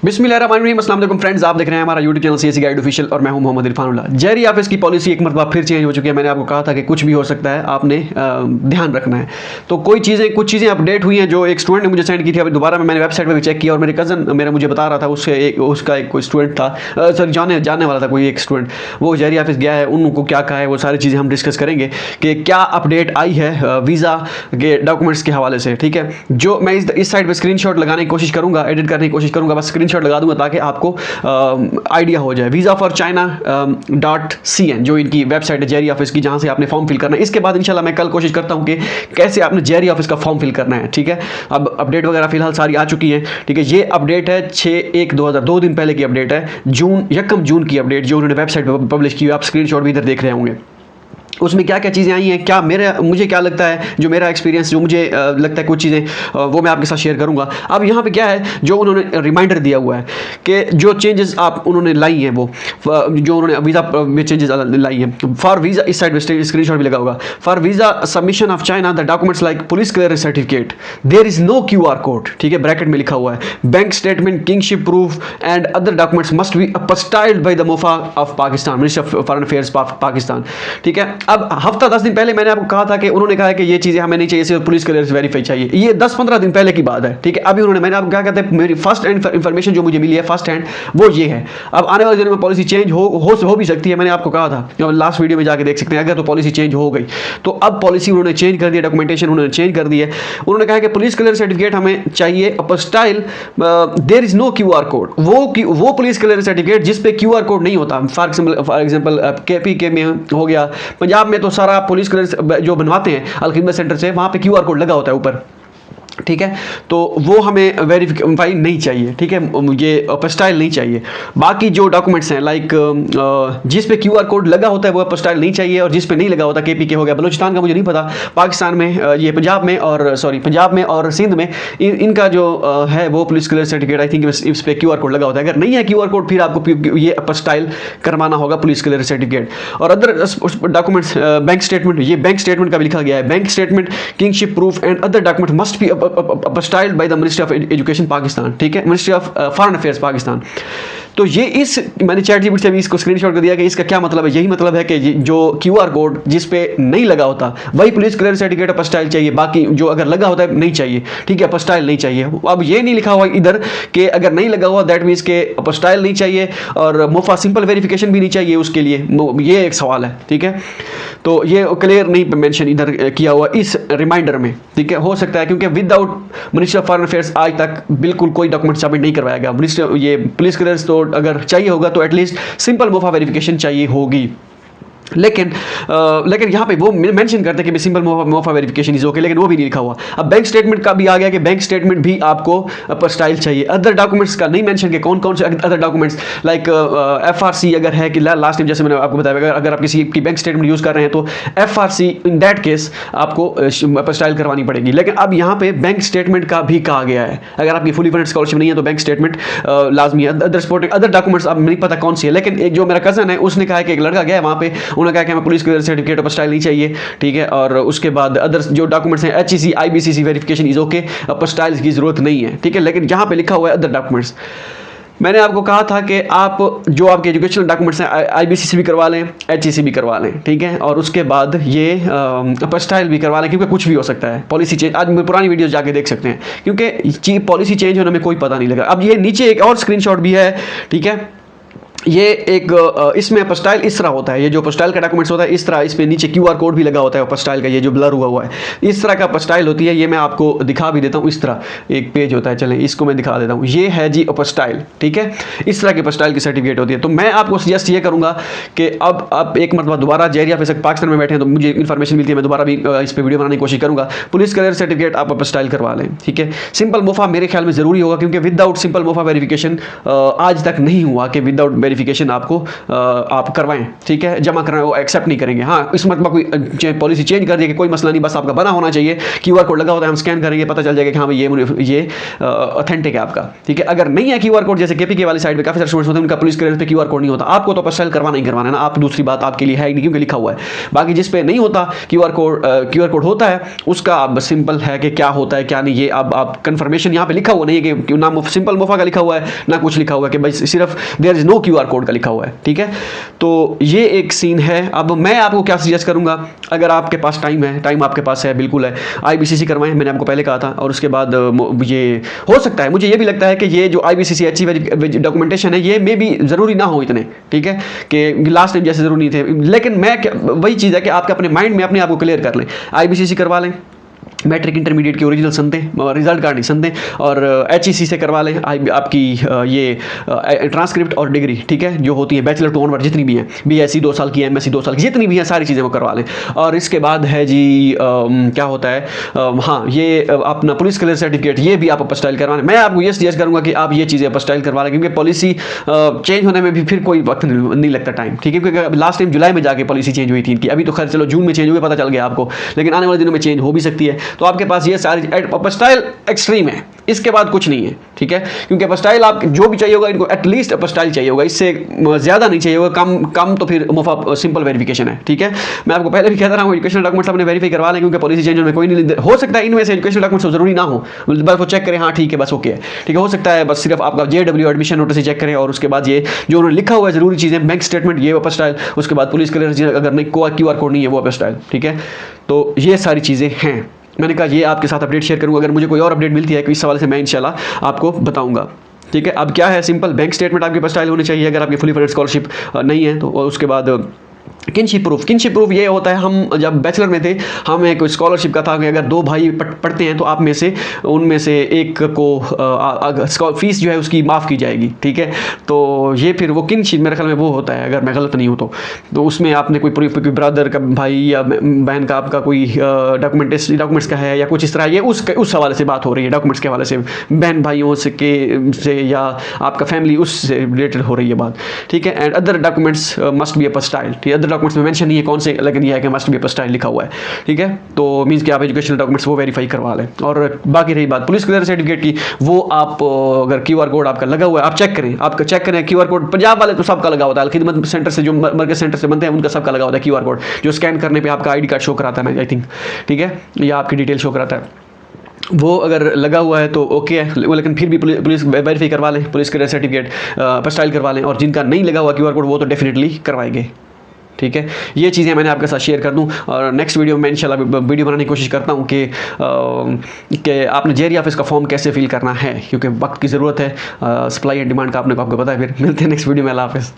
बिस्मिल्लाहिर्रहमानिर्रहीम, अस्सलाम वालेकुम फ्रेंड्स, आप देख रहे हैं हमारा YouTube channel CSC guide official और मैं हूं मोहम्मद इरफानुल्लाह। जेरी ऑफिस की पॉलिसी एक मरतबा फिर चेंज हो चुकी है। मैंने आपको कहा था कि कुछ भी हो सकता है, आपने ध्यान रखना है। तो कुछ चीज़ें अपडेट हुई हैं जो एक स्टूडेंट ने मुझे सेंड की थी। अभी दोबारा मैंने वेबसाइट पर भी चेक किया और मेरे कज़न मुझे बता रहा था, उसका एक कोई स्टूडेंट था, सॉरी जानने वाला था कोई एक स्टूडेंट, वो जेरी ऑफिस गया है, उनको क्या कहा है, वो सारी चीज़ें हम डिस्कस करेंगे कि क्या अपडेट आई है वीज़ा के डॉक्यूमेंट्स के हवाले से। ठीक है, जो मैं इस साइड पर स्क्रीनशॉट लगाने की कोशिश करूँगा, एडिट करने की कोशिश करूँगा, बस स्क्रीनशॉट लगा दूंगा ताकि आपको आइडिया हो जाए। वीज़ा फॉर China.cn जो इनकी वेबसाइट है जेरी ऑफिस की, जहां से आपने फॉर्म फिल करना है। इसके बाद इंशाल्लाह मैं कल कोशिश करता हूं कि कैसे आपने जेरी ऑफिस का फॉर्म फिल करना है। ठीक है, अब अपडेट वगैरह फिलहाल सारी आ चुकी है। ठीक है, ये अपडेट है 6/1/2000, 2 दिन पहले की अपडेट है, 1 जून की अपडेट जो उन्होंने वेबसाइट पर पब्लिश की। आप स्क्रीनशॉट भी इधर देख रहे होंगे। उसमें क्या क्या चीज़ें आई हैं, क्या मुझे क्या लगता है, जो मेरा एक्सपीरियंस, जो मुझे लगता है कुछ चीज़ें वो मैं आपके साथ शेयर करूंगा। अब यहाँ पे क्या है, जो उन्होंने रिमाइंडर दिया हुआ है कि जो चेंजेस उन्होंने लाई हैं, वो जो उन्होंने वीज़ा में चेंजेस लाई हैं फॉर वीज़ा, इस साइड में स्क्रीनशॉट भी लगा होगा। For visa submission of China the documents like police clearance certificate there is no QR code. ठीक है, ब्रैकेट में लिखा हुआ है, bank statement, kinship proof and other documents must be apostilled by the MOFA of Pakistan, ministry of foreign affairs Pakistan. ठीक है, अब हफ्ता 10 दिन पहले मैंने आपको कहा था कि उन्होंने कहा है कि ये चीज़ें हमें नहीं चाहिए, सिर्फ पुलिस क्लियरेंस वेरीफाई चाहिए। ये 10-15 दिन पहले की बात है। ठीक है, अभी मैंने आपको क्या कहते हैं, मेरी फर्स्ट हैंड इंफॉर्मेशन जो मुझे मिली है, फर्स्ट हैंड, वो ये है। अब आने वाले दिनों में पॉलिसी चेंज हो भी सकती है। मैंने आपको कहा था, लास्ट वीडियो में जाके देख सकते हैं, अगर तो पॉलिसी चेंज हो गई तो अब पॉलिसी उन्होंने चेंज कर दी है, डॉक्यूमेंटेशन उन्होंने चेंज कर दी है। उन्होंने कहा कि पुलिस क्लियरेंस सर्टिफिकेट हमें चाहिए apostille, there is no QR code. वो पुलिस क्लियरेंस सर्टिफिकेट जिस पे QR कोड नहीं होता, फॉर एग्जाम्पल KPK में हो गया, पंजाब में तो सारा पुलिस क्लियरेंस जो बनवाते हैं अलखिदमत सेंटर से, वहां पे QR कोड लगा होता है ऊपर। ठीक है, तो वो हमें वेरीफाई नहीं चाहिए। ठीक है, ये अपस्टाइल नहीं चाहिए। बाकी जो डॉक्यूमेंट्स हैं लाइक जिस पे QR कोड लगा होता है वो अपस्टाइल नहीं चाहिए, और जिस पे नहीं लगा होता, KPK हो गया, बलूचिस्तान का मुझे नहीं पता, पाकिस्तान में ये पंजाब में और सिंध में इनका जो है वो police clearance certificate, I think इस पे QR कोड लगा होता है। अगर नहीं है QR कोड, फिर आपको ये अपस्टाइल करवाना होगा पुलिस क्लियरेंस सर्टिफिकेट। और अदर डॉक्यूमेंट्स, बैंक स्टेटमेंट, ये बैंक स्टेटमेंट का भी लिखा गया है, bank statement, kinship proof and other document must be apostilled by the ministry of education Pakistan. ठीक है, ministry of foreign affairs Pakistan. तो ये मैंने चैटजीपीटी से भी इसको स्क्रीनशॉट कर दिया कि इसका क्या मतलब है। यही मतलब है कि जो QR कोड जिस पे नहीं लगा होता वही पुलिस क्लियरेंस सर्टिफिकेट अपस्टाइल चाहिए, बाकी जो अगर लगा होता है नहीं चाहिए। ठीक है, अपस्टाइल नहीं चाहिए। अब ये नहीं लिखा हुआ इधर कि अगर नहीं लगा हुआ दैट मीन्स के अपस्टाइल नहीं चाहिए, और मोफा सिंपल वेरिफिकेशन भी नहीं चाहिए उसके लिए। ये एक सवाल है। ठीक है, तो ये क्लियर नहीं मेंशन इधर किया हुआ इस रिमाइंडर में। ठीक है, हो सकता है क्योंकि without ministry of foreign affairs आज तक बिल्कुल कोई डॉक्यूमेंट सबमिट नहीं करवाया गया। मिनिस्ट्री ये पुलिस क्लियरेंस तो अगर चाहिए होगा तो एटलीस्ट सिंपल मोफा वेरिफिकेशन चाहिए होगी। लेकिन यहाँ पे वो मेंशन करते हैं कि simple MOFA verification is okay, लेकिन वो भी नहीं लिखा हुआ। अब बैंक स्टेटमेंट का भी आ गया कि बैंक स्टेटमेंट भी आपको अपस्टाइल चाहिए। अदर डॉक्यूमेंट्स का नहीं मेंशन कि कौन कौन से अदर डॉक्यूमेंट्स, लाइक FRC अगर है कि लास्ट टाइम जैसे मैंने आपको बताया, अगर आप किसी की बैंक स्टेटमेंट यूज़ कर रहे हैं तो FRC इन दैट केस आपको अपस्टाइल करवानी पड़ेगी। लेकिन अब यहाँ पे बैंक स्टेटमेंट का भी कहा गया है, अगर आपकी फुली फंडेड स्कॉलरशिप नहीं है तो बैंक स्टेटमेंट लाजमी है। अदर डॉक्यूमेंट्स अब नहीं पता कौन सी है, लेकिन एक जो मेरा कज़न है उसने कहा कि एक लड़का गया है वहाँ पे, उन्होंने कहा कि हमें पुलिस क्लियरेंस सर्टिफिकेट अपस्टाइल नहीं चाहिए। ठीक है, और उसके बाद अदर जो डॉक्यूमेंट्स हैं HEC IBCC verification is okay, apostille की जरूरत नहीं है। ठीक है, लेकिन यहाँ पे लिखा हुआ है अदर डॉक्यूमेंट्स। मैंने आपको कहा था कि आप जो आपके एजुकेशनल डॉक्यूमेंट्स हैं IBCC भी करवा लें, HEC भी करवा लें। ठीक है, और उसके बाद ये अपस्टाइल भी करवा लें, क्योंकि कुछ भी हो सकता है। पॉलिसी चेंज, आज पुरानी वीडियोस जाके देख सकते हैं, क्योंकि पॉलिसी चेंज होने में कोई पता नहीं लगा। अब ये नीचे एक और स्क्रीनशॉट भी है। ठीक है, ये एक इसमें अपस्टाइल इस तरह होता है, ये जो अपस्टाइल का डॉक्यूमेंट्स होता है इस तरह, इस पे नीचे QR कोड भी लगा होता है अपस्टाइल का, ये जो ब्लर हुआ है इस तरह का अपस्टाइल होती है। ये मैं आपको दिखा भी देता हूँ, इस तरह एक पेज होता है, चलें इसको मैं दिखा देता हूँ। ये है जी अपस्टाइल। ठीक है, इस तरह के अपस्टाइल की सर्टिफिकेट होती है। तो मैं आपको सजेस्ट ये करूँगा कि अब आप एक मतलब दोबारा जेरी ऑफिस पाकिस्तान में बैठे हैं तो मुझे इन्फॉर्मेशन मिलती है, मैं दोबारा भी इस पर वीडियो बनाने की कोशिश करूँगा। पुलिस क्लियरेंस सर्टिफिकेट आप अपस्टाइल करवा लें। ठीक है, सिंपल मोफा मेरे ख्याल में ज़रूरी होगा, क्योंकि विदाउट सिंपल मोफा वेरिफिकेशन आज तक नहीं हुआ कि विदाउट वेरिफिकेशन आपको आप करवाएं, ठीक है, जमा करवाएं, वो एक्सेप्ट नहीं करेंगे। हाँ, इस मतलब कोई पॉलिसी चेंज कर दिए कि कोई मसला नहीं, बस आपका बना होना चाहिए, QR कोड लगा होता है, हम स्कैन करेंगे, पता चल जाएगा कि हाँ भाई ये ऑथेंटिक है आपका, ठीक है। अगर नहीं है QR कोड, जैसे KPK वाली साइड पे काफी सारे स्टूडेंट्स होते हैं, उनका पुलिस क्लियरेंस पे QR कोड नहीं होता, आपको तो अपोस्टाइल करवाना ही करवाना है ना, आप दूसरी बात आपके लिए है नहीं क्योंकि लिखा हुआ है। बाकी जिस पे नहीं होता QR कोड होता है, उसका अब सिंपल है कि क्या होता है क्या नहीं, ये अब आप कंफर्मेशन यहाँ पे लिखा हुआ नहीं है कि ना सिंपल मुफा का लिखा हुआ है ना कुछ लिखा हुआ है कि भाई सिर्फ there is no QR code का लिखा हुआ है, ठीक है। तो ये एक सीन है। अब मैं आपको क्या सजेस्ट करूंगा, अगर आपके पास टाइम है, टाइम आपके पास है, बिल्कुल है, IBCC करवाएं, मैंने आपको पहले कहा था। और उसके बाद ये हो सकता है, मुझे ये भी लगता है कि ये जो IBCC HC डॉक्यूमेंटेशन है, ये मे भी ज़रूरी ना हो इतने, ठीक है, कि लास्ट टाइम जैसे ज़रूरी नहीं थे। लेकिन मैं वही चीज़ है कि आपके अपने माइंड में अपने आप को क्लियर कर लें, IBCC करवा लें, मैट्रिक इंटरमीडिएट की ओरिजिनल संदें, रिजल्ट कार्ड नहीं संदें, और HEC से करवा लें आपकी ये ट्रांसक्रिप्ट और डिग्री, ठीक है, जो होती है बैचलर टू ऑनवर्ड जितनी भी हैं, BSc 2 साल की, MSc 2 साल की, जितनी भी हैं सारी चीज़ें वो करवा लें। और इसके बाद है जी क्या होता है, हाँ, ये अपना पुलिस क्लियर सर्टिफिकेट, ये भी आप अपोस्टाइल करवा लें। मैं आपको ये सजेस्ट करूँगा कि आप ये चीज़ें अपोस्टाइल करवा लें, क्योंकि पॉलिसी चेंज होने में भी फिर कोई वक्त नहीं लगता टाइम, ठीक है, क्योंकि लास्ट टाइम जुलाई में जाके पॉलिसी चेंज हुई थी इनकी, अभी तो खैर चलो जून में चेंज हुई, पता चल गया आपको, लेकिन आने वाले दिनों में चेंज हो भी सकती है। तो आपके पास ये सारी अपोस्टाइल एक्सट्रीम है, इसके बाद कुछ नहीं है, ठीक है, क्योंकि अपोस्टाइल आप जो भी चाहिए होगा इनको एटलीस्ट अपोस्टाइल चाहिए होगा, इससे ज़्यादा नहीं चाहिए होगा, कम तो फिर मुफ्त सिंपल वेरिफिकेशन है, ठीक है। मैं आपको पहले भी कहता रहा हूँ, एजुकेशनल डॉक्यूमेंट्स अपने वेरीफाई करवा लें, क्योंकि पॉलिसी चेंज में कोई नहीं हो सकता है, इनमें से एजुकेशनल डॉक्यूमेंट्स जरूरी ना हो, बस वो चेक करें, हाँ ठीक है, बस ओके है, ठीक है। हो सकता है बस सिर्फ आपका JW एडमिशन नोटिस चेक करें, और उसके बाद ये जो उन्होंने लिखा हुआ है जरूरी चीज़ें, बैंक स्टेटमेंट, ये अपोस्टाइल, उसके बाद पुलिस क्लियरेंस, अगर नहीं QR कोड नहीं है वो अपोस्टाइल, ठीक है। तो ये सारी चीज़ें हैं, मैंने कहा ये आपके साथ अपडेट शेयर करूँगा। अगर मुझे कोई और अपडेट मिलती है इस सवाल से, मैं इंशाल्लाह आपको बताऊंगा, ठीक है। अब क्या है, सिंपल बैंक स्टेटमेंट आपके पास स्टाइल होनी चाहिए अगर आपकी फुली फंडेड स्कॉलरशिप नहीं है तो। और उसके बाद किनशिप प्रूफ ये होता है, हम जब बैचलर में थे हमें कोई स्कॉलरशिप का था कि अगर 2 भाई पढ़ते हैं तो आप में से उनमें से एक को फीस जो है उसकी माफ़ की जाएगी, ठीक है। तो ये फिर वो किनशिप मेरे ख्याल में वो होता है, अगर मैं गलत नहीं हूँ तो उसमें आपने कोई ब्रदर का, भाई या बहन का, आपका कोई डॉक्यूमेंट्स का है या कुछ इस तरह, ये उस हवाले से बात हो रही है, डॉक्यूमेंट्स के हवाले से, बहन भाइयों से या आपका फैमिली उससे रिलेटेड हो रही है बात, ठीक है। And other documents must B apostille, ठीक है। अदर डॉक्यूमेंट्स में मेंशन नहीं है कौन से, लेकिन ये है कि मस्ट बी अपोस्टाइल लिखा हुआ है, ठीक है। तो मींस कि आप एजुकेशनल डॉक्यूमेंट्स वो वेरीफाई करवा लें। और बाकी रही बात पुलिस क्लियर सर्टिफिकेट की, वो आप अगर QR कोड आपका लगा हुआ है, आप चेक करें QR कोड, पंजाब वाले तो सबका लगा होता है, खिदमत सेंटर से जो मरकज सेंटर से बनते हैं उनका सबका लगा होता है QR कोड, जो स्कैन करने पर आपका ID कार्ड शो कराता है, आई थिंक, ठीक है, या आपकी डिटेल शो कराता है, वो अगर लगा हुआ है तो ओके है। लेकिन फिर भी पुलिस वेरीफाई करवा लें, पुलिस क्लियर सर्टिफिकेट अपोस्टाइल करवा लें, और जिनका नहीं लगा हुआ QR कोड वो तो डेफिनेटली करवाएंगे, ठीक है। ये चीज़ें मैंने आपके साथ शेयर कर दूं, और नेक्स्ट वीडियो में इंशाल्लाह वीडियो बनाने की कोशिश करता हूं कि आपने JRE ऑफिस का फॉर्म कैसे फिल करना है, क्योंकि वक्त की ज़रूरत है, सप्लाई एंड डिमांड का आपको पता है। फिर मिलते हैं नेक्स्ट वीडियो में, अल्लाह हाफ़िज़।